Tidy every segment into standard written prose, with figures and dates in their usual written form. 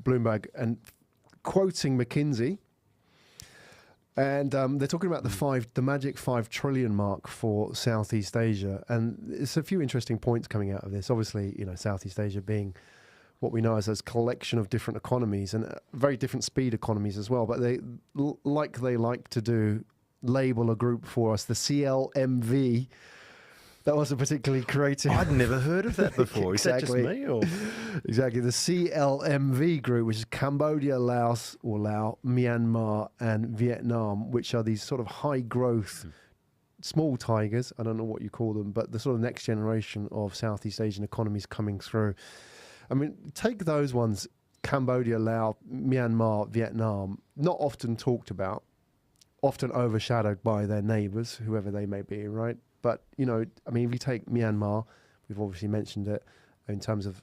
Bloomberg, and quoting McKinsey. And they're talking about the magic 5 trillion mark for Southeast Asia. And there's a few interesting points coming out of this. Obviously, Southeast Asia being what we know as a collection of different economies and very different speed economies as well. But they like to do, label a group for us, the CLMV. That wasn't particularly creative. I'd never heard of that before. Exactly. Is that just me? Or? Exactly. The CLMV group, which is Cambodia, Laos, Myanmar, and Vietnam, which are these sort of high growth, small tigers. I don't know what you call them, but the sort of next generation of Southeast Asian economies coming through. I mean, take those ones, Cambodia, Laos, Myanmar, Vietnam, not often talked about, often overshadowed by their neighbours, whoever they may be, right? But, if you take Myanmar, we've obviously mentioned it in terms of,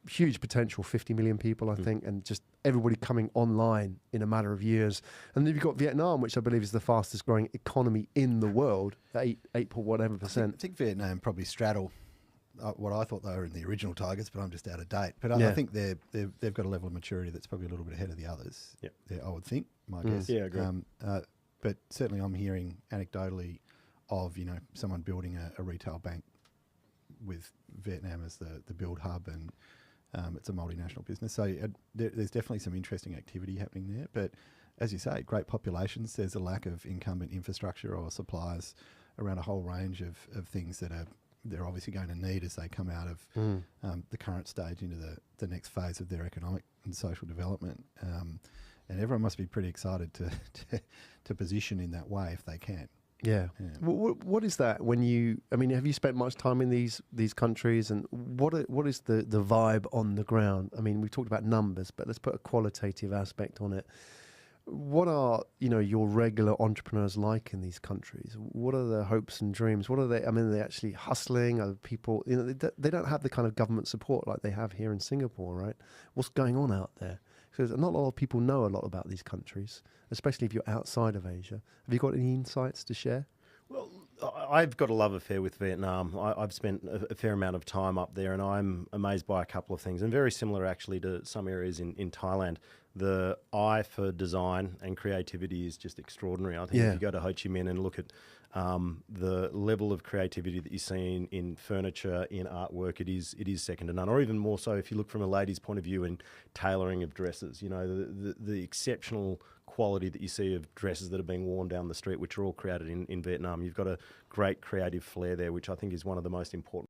huge potential, 50 million people, I think, and just everybody coming online in a matter of years. And then you've got Vietnam, which I believe is the fastest growing economy in the world, 8 point whatever percent. I think Vietnam probably straddle what I thought they were in the original Tigers, but I'm just out of date. But I think they've got a level of maturity that's probably a little bit ahead of the others. Yeah, I would think, my guess. Yeah, I agree. But certainly I'm hearing anecdotally of someone building a retail bank with Vietnam as the build hub, and it's a multinational business. So there's definitely some interesting activity happening there. But as you say, great populations. There's a lack of incumbent infrastructure or suppliers around a whole range of things that they're obviously going to need as they come out of the current stage into the next phase of their economic and social development. And everyone must be pretty excited to position in that way if they can. Yeah. What is that when have you spent much time in these countries, and what is the vibe on the ground? I mean, we talked about numbers, but let's put a qualitative aspect on it. What are, your regular entrepreneurs like in these countries? What are their hopes and dreams? What are they, are they actually hustling? Are people, they don't have the kind of government support like they have here in Singapore, right? What's going on out there? Because not a lot of people know a lot about these countries, especially if you're outside of Asia. Have you got any insights to share? Well, I've got a love affair with Vietnam. I've spent a fair amount of time up there, and I'm amazed by a couple of things, and very similar actually to some areas in Thailand. The eye for design and creativity is just extraordinary. I think if you go to Ho Chi Minh and look at the level of creativity that you see in furniture, in artwork, it is second to none. Or even more so if you look from a lady's point of view in tailoring of dresses. The exceptional quality that you see of dresses that are being worn down the street, which are all created in Vietnam. You've got a great creative flair there, which I think is one of the most important